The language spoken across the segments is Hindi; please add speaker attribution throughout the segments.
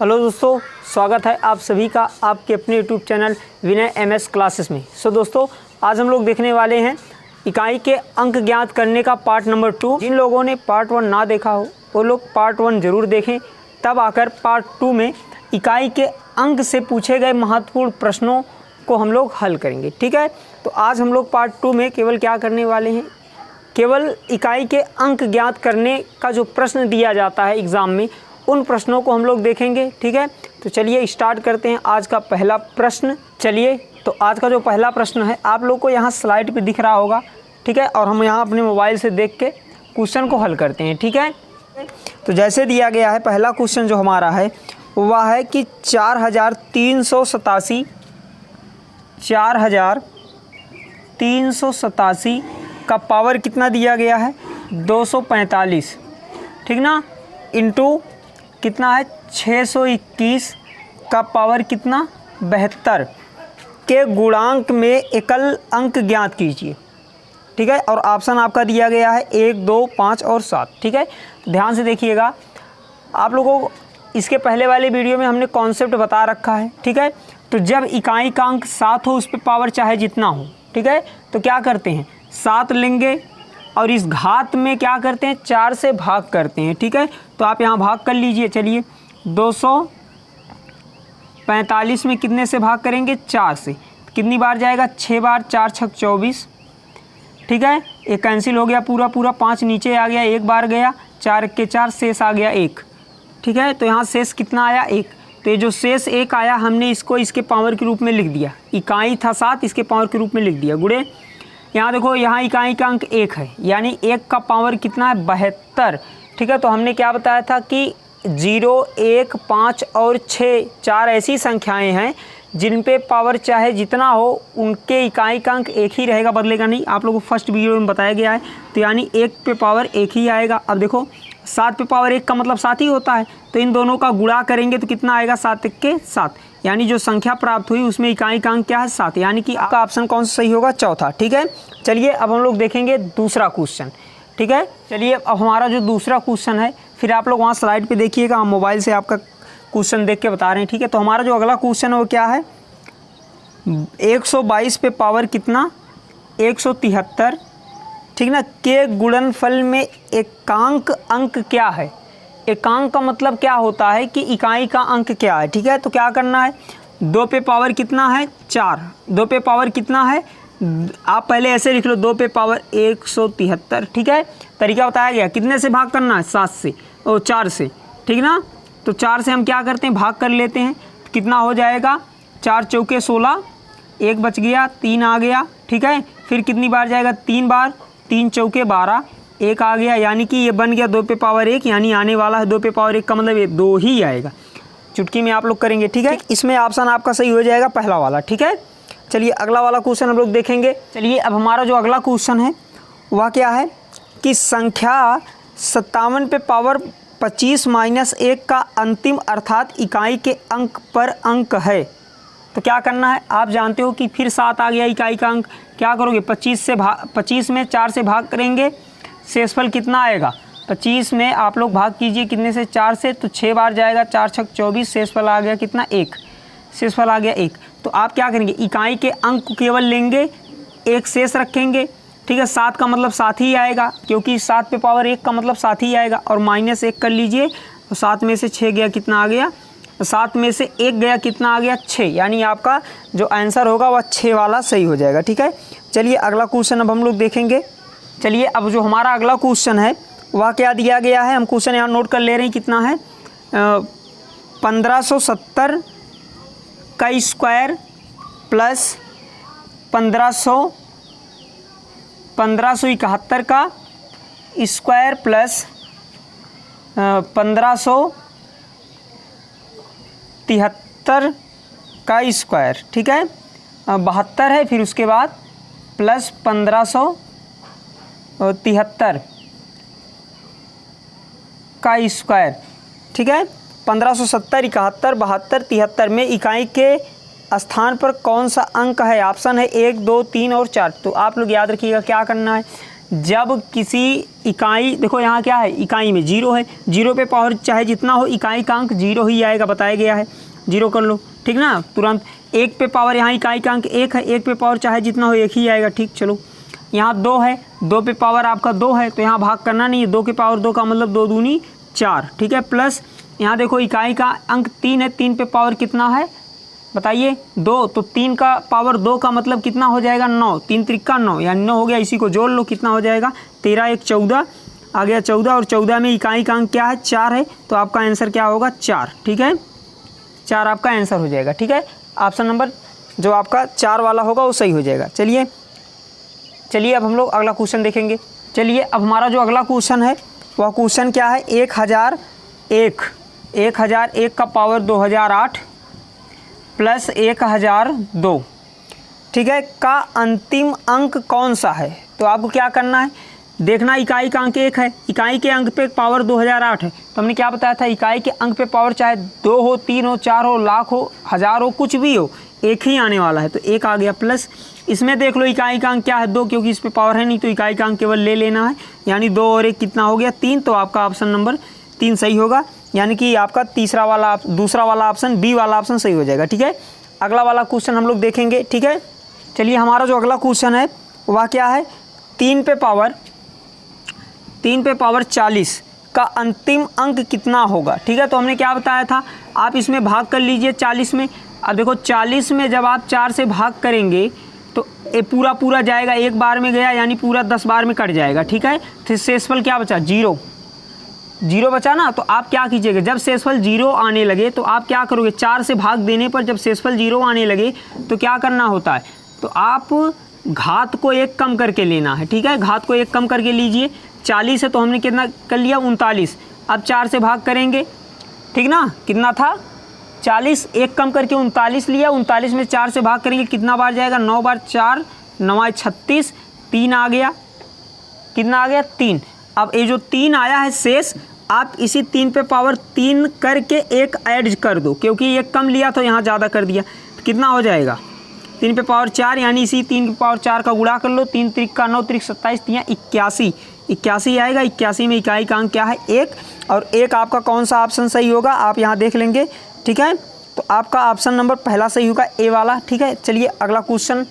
Speaker 1: हेलो दोस्तों, स्वागत है आप सभी का आपके अपने यूट्यूब चैनल विनय एमएस क्लासेस में। दोस्तों आज हम लोग देखने वाले हैं इकाई के अंक ज्ञात करने का पार्ट नंबर 2। जिन लोगों ने पार्ट 1 ना देखा हो वो लोग पार्ट 1 ज़रूर देखें, तब आकर पार्ट 2 में इकाई के अंक से पूछे गए महत्वपूर्ण प्रश्नों को हम लोग हल करेंगे। ठीक है, तो आज हम लोग पार्ट 2 में केवल क्या करने वाले हैं, केवल इकाई के अंक ज्ञात करने का जो प्रश्न दिया जाता है एग्ज़ाम में, उन प्रश्नों को हम लोग देखेंगे। ठीक है, तो चलिए स्टार्ट करते हैं आज का पहला प्रश्न। चलिए, तो आज का जो पहला प्रश्न है आप लोग को यहाँ स्लाइड पे दिख रहा होगा। ठीक है, और हम यहाँ अपने मोबाइल से देख के क्वेश्चन को हल करते हैं। ठीक है, तो जैसे दिया गया है पहला क्वेश्चन जो हमारा है वह है कि 4387 का पावर कितना दिया गया है, 245। ठीक ना, इनटू कितना है 621 का पावर कितना 72 के गुणांक में एकल अंक ज्ञात कीजिए। ठीक है, और ऑप्शन आपका दिया गया है 1, 2, 5 और 7। ठीक है, ध्यान से देखिएगा, आप लोगों को इसके पहले वाले वीडियो में हमने कॉन्सेप्ट बता रखा है। ठीक है, तो जब इकाई का अंक 7 हो उस पर पावर चाहे जितना हो, ठीक है, तो क्या करते हैं 7 लेंगे और इस घात में क्या करते हैं 4 से भाग करते हैं। ठीक है, तो आप यहाँ भाग कर लीजिए। चलिए 245 में कितने से भाग करेंगे, 4 से। कितनी बार जाएगा, 6 बार, 4 छक 24। ठीक है, एक कैंसिल हो गया पूरा पूरा, 5 नीचे आ गया, 1 बार गया, 4 के 4 शेष आ गया 1। ठीक है, तो यहाँ शेष कितना आया 1। तो ये जो शेष 1 आया हमने इसको इसके पावर के रूप में लिख दिया। इकाई था 7, इसके पावर के रूप में लिख दिया। गुड़े यहाँ देखो, यहाँ इकाई का अंक 1 है, यानी 1 का पावर कितना है 72। ठीक है, तो हमने क्या बताया था कि 0, 1, 5 और 6 4 ऐसी संख्याएं हैं जिन पे पावर चाहे जितना हो उनके इकाई का अंक 1 ही रहेगा, बदलेगा नहीं। आप लोगों को फर्स्ट वीडियो में बताया गया है। तो यानी 1 पे पावर 1 ही आएगा। अब देखो 7 पे पावर 1 का मतलब 7 ही होता है, तो इन दोनों का गुणा करेंगे तो कितना आएगा 7 के 7, यानी जो संख्या प्राप्त हुई उसमें इकाई का अंक क्या है 7, यानी कि आपका ऑप्शन कौन सा सही होगा, चौथा। ठीक है, चलिए अब हम लोग देखेंगे दूसरा क्वेश्चन। ठीक है, चलिए अब हमारा जो दूसरा क्वेश्चन है, फिर आप लोग वहाँ स्लाइड पे देखिएगा, हम मोबाइल से आपका क्वेश्चन देख के बता रहे हैं। ठीक है, तो हमारा जो अगला क्वेश्चन है वो क्या है, 122 पे पावर कितना 173, ठीक ना, के गुणनफल में एकांक अंक क्या है। एकांक का मतलब क्या होता है कि इकाई का अंक क्या है। ठीक है, तो क्या करना है, 2 पे पावर कितना है 4, 2 पे पावर कितना है, आप पहले ऐसे लिख लो 2 पे पावर 173। ठीक है, तरीका बताया गया, कितने से भाग करना है 7 से और 4 से। ठीक ना, तो 4 से हम क्या करते हैं भाग कर लेते हैं, तो कितना हो जाएगा 4 चौके 16, 1 बच गया, 3 आ गया। ठीक है, फिर कितनी बार जाएगा 3 बार, 3 चौके 12, 1 आ गया, यानी कि ये बन गया 2 पे पावर 1, यानी आने वाला है 2 पे पावर 1 का मतलब ये 2 ही आएगा। चुटकी में आप लोग करेंगे। ठीक है, इसमें ऑप्शन आपका सही हो जाएगा पहला वाला। ठीक है, चलिए अगला वाला क्वेश्चन हम लोग देखेंगे। चलिए अब हमारा जो अगला क्वेश्चन है वह क्या है कि संख्या 57 पे पावर 25 - 1 का अंतिम अर्थात इकाई के अंक पर अंक है। तो क्या करना है, आप जानते हो कि फिर 7 आ गया इकाई का अंक, क्या करोगे 25 में 4 से भाग करेंगे, शेषफल कितना आएगा 25 में आप लोग भाग कीजिए कितने से 4 से, तो 6 बार जाएगा, 4 छक 24, शेषफल आ गया कितना 1, शेषफल आ गया 1। तो आप क्या करेंगे, इकाई के अंक को केवल लेंगे, 1 शेष रखेंगे। ठीक है, 7 का मतलब 7 ही आएगा, क्योंकि 7 पे पावर 1 का मतलब 7 ही आएगा, और -1 कर लीजिए, तो 7 में से 6 गया कितना आ गया, 7 में से 1 गया कितना आ गया 6, यानी आपका जो आंसर होगा वह 6 वाला सही हो जाएगा। ठीक है, चलिए अगला क्वेश्चन अब हम लोग देखेंगे। चलिए अब जो हमारा अगला क्वेश्चन है वह क्या दिया गया है, हम क्वेश्चन यहाँ नोट कर ले रहे हैं, कितना है 1570 का स्क्वायर प्लस 1571 का स्क्वायर प्लस 1573 का स्क्वायर। ठीक है, 72 है, फिर उसके बाद प्लस 1573 का स्क्वायर। ठीक है, 1570, 71, 72, 73 में इकाई के स्थान पर कौन सा अंक है, ऑप्शन है 1, 2, 3 और 4। तो आप लोग याद रखिएगा क्या करना है, जब किसी इकाई, देखो यहाँ क्या है, इकाई में 0 है, 0 पे पावर चाहे जितना हो इकाई का अंक 0 ही आएगा, बताया गया है, 0 कर लो, ठीक ना, तुरंत। 1 पे पावर यहाँ इकाई का अंक 1 है, 1 पे पावर चाहे जितना हो 1 ही आएगा, ठीक। चलो यहाँ 2 है, 2 पे पावर आपका 2 है, तो यहाँ भाग करना नहीं है, 2 के पावर 2 का मतलब 2 दूनी 4, ठीक है। प्लस यहाँ देखो इकाई का अंक 3 है, 3 पे पावर कितना है बताइए 2, तो 3 का पावर 2 का मतलब कितना हो जाएगा 9, 3 त्रिका 9, यानी 9 हो गया। इसी को जोड़ लो, कितना हो जाएगा 13 1 14 आ गया 14, और 14 में इकाई का अंक क्या है 4 है, तो आपका आंसर क्या होगा 4, ठीक है, 4 आपका आंसर हो जाएगा, ठीक है। ऑप्शन नंबर जो आपका 4 वाला होगा वो सही हो जाएगा। चलिए अब हम लोग अगला क्वेश्चन देखेंगे। चलिए अब हमारा जो अगला क्वेश्चन है वह क्वेश्चन क्या है, 1001 का पावर 2008 प्लस 1002, ठीक है, का अंतिम अंक कौन सा है। तो आपको क्या करना है, देखना इकाई का अंक 1 है, इकाई के अंक पे पावर 2008 है, तो हमने क्या बताया था, इकाई के अंक पे पावर चाहे 2 हो 3 हो 4 हो लाख हो 1000 हो कुछ भी हो, 1 ही आने वाला है, तो 1 आ गया। प्लस इसमें देख लो इकाई का अंक क्या है 2, क्योंकि इस पे पावर है नहीं, तो इकाई का अंक केवल ले लेना है, यानी 2 और 1 कितना हो गया 3, तो आपका ऑप्शन नंबर 3 सही होगा, यानी कि आपका दूसरा वाला ऑप्शन बी वाला ऑप्शन सही हो जाएगा, ठीक है। अगला वाला क्वेश्चन हम लोग देखेंगे, ठीक है। चलिए हमारा जो अगला क्वेश्चन है वह क्या है, 3 पे पावर 40 का अंतिम अंक कितना होगा, ठीक है। तो हमने क्या बताया था, आप इसमें भाग कर लीजिए 40 में। अब देखो 40 में जब आप 4 से भाग करेंगे तो ये पूरा जाएगा, एक बार में गया यानी पूरा 10 बार में कट जाएगा, ठीक है। फिर शेषफल क्या बचा 0 बचा ना, तो आप क्या कीजिएगा, जब शेषफल 0 आने लगे तो आप क्या करोगे, 4 से भाग देने पर जब शेषफल 0 आने लगे तो क्या करना होता है, तो आप घात को 1 कम करके लेना है, ठीक है। घात को 1 कम करके लीजिए, 40 है तो हमने कितना कर लिया 39, अब 4 से भाग करेंगे, ठीक ना, कितना था 40, 1 कम करके 39 लिया, 39 में 4 से भाग करेंगे कितना बार जाएगा 9 बार, 4 9 36, 3 आ गया, कितना आ गया 3। अब ये जो 3 आया है शेष, आप इसी 3 पे पावर 3 करके 1 ऐड कर दो, क्योंकि 1 कम लिया तो यहाँ ज़्यादा कर दिया, तो कितना हो जाएगा 3 पे पावर 4, यानी इसी 3 पे पावर 4 का गुणा कर लो, 3 त्रिका 9 त्रिक 27 3 81 आएगा। 81 में इकाई का अंक क्या है 1, और 1 आपका कौन सा ऑप्शन सही होगा आप यहाँ देख लेंगे, ठीक है। तो आपका ऑप्शन नंबर पहला सही होगा ए वाला, ठीक है। चलिए अगला क्वेश्चन,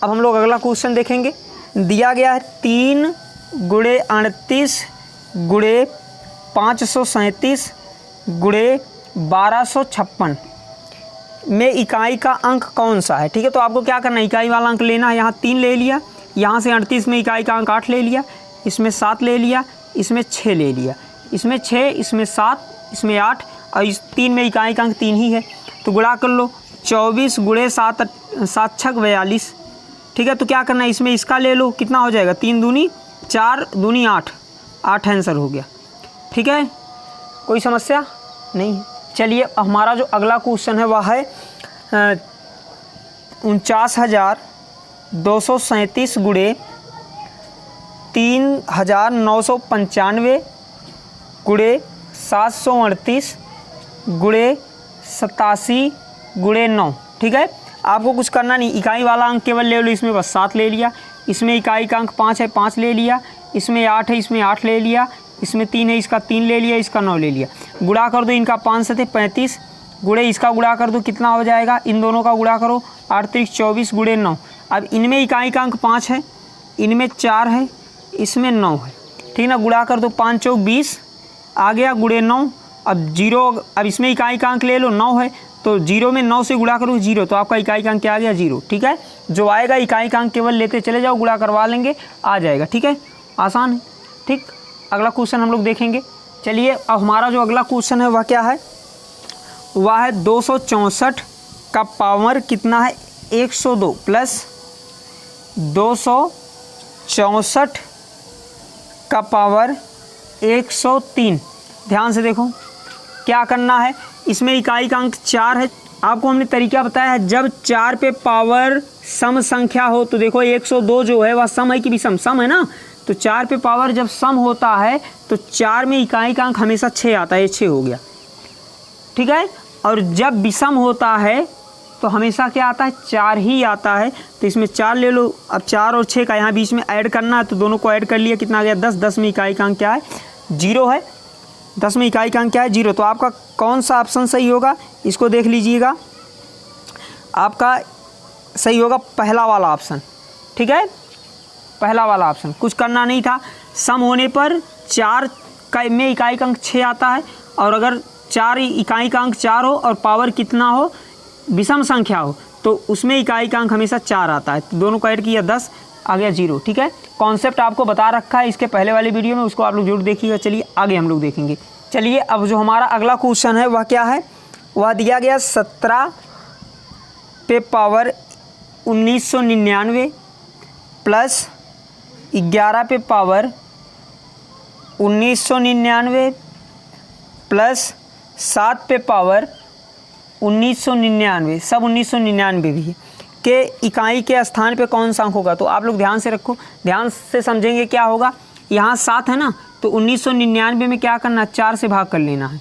Speaker 1: अब हम लोग अगला क्वेश्चन देखेंगे। दिया गया है 3 गुणे 38 गुणे 537 गुणे 1256 में इकाई का अंक कौन सा है, ठीक है। तो आपको क्या करना है, इकाई वाला अंक लेना है, यहाँ 3 ले लिया, यहाँ से 38 में इकाई का अंक 8 ले लिया, इसमें 7 ले लिया, इसमें 6 ले लिया, इसमें 6 इसमें 7 इसमें 8, और इस 3 में इकाई का अंक 3 ही है, तो गुणा कर लो 24 गुणे 7 6 42, ठीक है। तो क्या करना है, इसमें इसका ले लो, कितना हो जाएगा 3 दूनी 4 दूनी 8 आंसर हो गया, ठीक है, कोई समस्या नहीं। चलिए हमारा जो अगला क्वेश्चन है वह है 49,237 गुणे 3,995 गुणे 738 गुणे 87 गुणे 9, ठीक है। आपको कुछ करना नहीं, इकाई वाला अंक केवल ले लो, इसमें बस 7 ले लिया, इसमें इकाई का अंक 5 है 5 ले लिया, इसमें 8 है इसमें 8 ले लिया, इसमें 3 है इसका 3 ले लिया, इसका 9 ले लिया, गुणा कर दो, इनका 5 से थे 35 गुणे इसका गुणा कर दो, कितना हो जाएगा, इन दोनों का गुणा करो 8 त्रिक 24 गुणे 9। अब इनमें इकाई का अंक 5 है, इनमें 4 है, इसमें 9 है, ठीक ना, गुणा कर दो 5 चौक 20 आ गया गुणे 9। अब 0, अब इसमें इकाई का अंक ले लो 9 है, तो 0 में 9 से गुणा करो 0, तो आपका इकाई का अंक क्या आ गया 0, ठीक है। जो आएगा इकाई का अंक केवल लेते चले जाओ, गुणा करवा लेंगे आ जाएगा, ठीक है, आसान है, ठीक। अगला क्वेश्चन हम लोग देखेंगे। चलिए अब हमारा जो अगला क्वेश्चन है वह क्या है, वह है 264 का पावर कितना है 102 प्लस 264 का पावर 103। ध्यान से देखो क्या करना है, इसमें इकाई का अंक 4 है, आपको हमने तरीका बताया है, जब 4 पे पावर सम संख्या हो, तो देखो 102 जो है वह सम है कि विषम, सम है ना, तो 4 पे पावर जब सम होता है तो 4 में इकाई का अंक हमेशा 6 आता है, ये 6 हो गया, ठीक है। और जब विषम होता है तो हमेशा क्या आता है, 4 ही आता है। तो इसमें 4 ले लो। अब 4 और 6 का यहाँ बीच में ऐड करना है, तो दोनों को ऐड कर लिया, कितना आ गया 10। 10 में इकाई का अंक क्या है, 0 है। 10 में इकाई का अंक क्या है, 0। तो आपका कौन सा ऑप्शन सही होगा, इसको देख लीजिएगा। आपका सही होगा पहला वाला ऑप्शन, ठीक है, पहला वाला ऑप्शन। कुछ करना नहीं था। सम होने पर 4 में इकाई का अंक 6 आता है, और अगर 4 इकाई का अंक 4 हो और पावर कितना हो, विषम संख्या हो, तो उसमें इकाई का अंक हमेशा 4 आता है। तो दोनों को ऐड किया 10, आ गया 0, ठीक है। कॉन्सेप्ट आपको बता रखा है इसके पहले वाले वीडियो में, उसको आप लोग जरूर देखिएगा। चलिए आगे हम लोग देखेंगे। चलिए अब जो हमारा अगला क्वेश्चन है वह क्या है, वह दिया गया 17 पे पावर 1999 प्लस 11 पे पावर 1999 प्लस 7 पे पावर 1999, सब 1999 भी है, के इकाई के स्थान पे कौन सा अंक होगा। तो आप लोग ध्यान से रखो, ध्यान से समझेंगे क्या होगा। यहाँ 7 है ना, तो 1999 में क्या करना, 4 से भाग कर लेना है,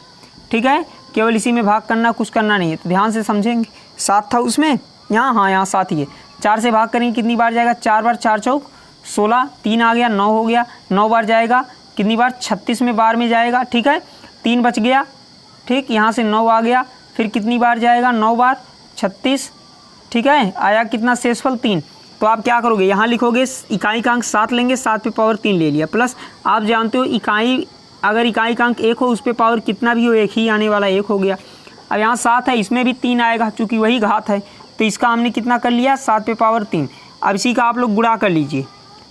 Speaker 1: ठीक है। केवल इसी में भाग करना, कुछ करना नहीं है। तो ध्यान से समझेंगे, 7 था उसमें, यहाँ हाँ यहाँ 7 ही है। 4 से भाग करेंगे, कितनी बार जाएगा, 4 बार, 4 चौक 16, 3 आ गया, 9 हो गया। 9 बार जाएगा, कितनी बार, 36 में बार में जाएगा, ठीक है। 3 बच गया, ठीक, यहाँ से 9 आ गया, फिर कितनी बार जाएगा, 9 बार 36, ठीक है। आया कितना शेषफल 3। तो आप क्या करोगे, यहाँ लिखोगे इकाई का अंक 7 लेंगे, 7 पे पावर 3 ले लिया, प्लस आप जानते हो इकाई, अगर इकाई का अंक 1 हो उस पे पावर कितना भी हो, 1 ही आने वाला, 1 हो गया। अब यहाँ 7 है, इसमें भी 3 आएगा, चूँकि वही घात है, तो इसका हमने कितना कर लिया, 7 पे पावर 3। अब इसी का आप लोग गुणा कर लीजिए,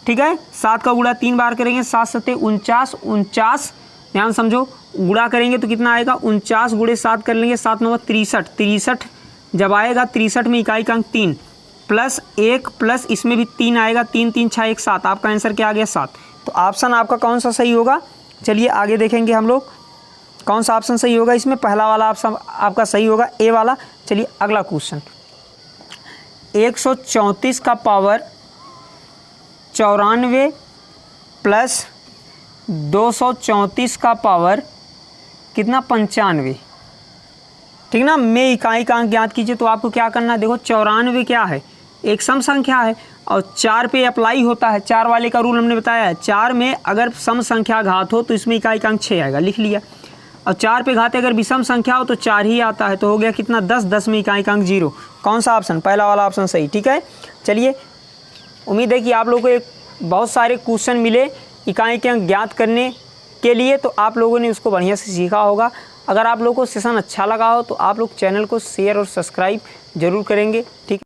Speaker 1: ठीक है। 7 का गुणा 3 बार करेंगे, 7 7 49, 49, ध्यान समझो, गुणा करेंगे तो कितना आएगा, 49 गुणे 7 कर लेंगे, 7 9 63, 63 जब आएगा, 63 में इकाई का अंक 3 प्लस 1 प्लस इसमें भी 3 आएगा, 3 3 6 1 7, आपका आंसर क्या आ गया, 7। तो ऑप्शन आपका कौन सा सही होगा, चलिए आगे देखेंगे हम लोग कौन सा ऑप्शन सही होगा। इसमें पहला वाला ऑप्शन आपका सही होगा, ए वाला। चलिए अगला क्वेश्चन, 134 का पावर 94 प्लस 234 का पावर कितना, 95, ठीक ना, में इकाई का अंक ज्ञात कीजिए। तो आपको क्या करना है, देखो 94 क्या है, एक सम संख्या है, और 4 पे अप्लाई होता है, 4 वाले का रूल हमने बताया है। 4 में अगर सम संख्या घात हो तो इसमें इकाई का अंक 6 आएगा, लिख लिया। और 4 पे घात अगर विषम संख्या हो तो 4 ही आता है, तो हो गया कितना, 10। 10 में इकाई का अंक 0। कौन सा ऑप्शन, पहला वाला ऑप्शन सही, ठीक है। चलिए उम्मीद है कि आप लोगों को एक बहुत सारे क्वेश्चन मिले इकाई के अंक ज्ञात करने के लिए, तो आप लोगों ने उसको बढ़िया से सीखा होगा। अगर आप लोगों को सेशन अच्छा लगा हो तो आप लोग चैनल को शेयर और सब्सक्राइब जरूर करेंगे, ठीक।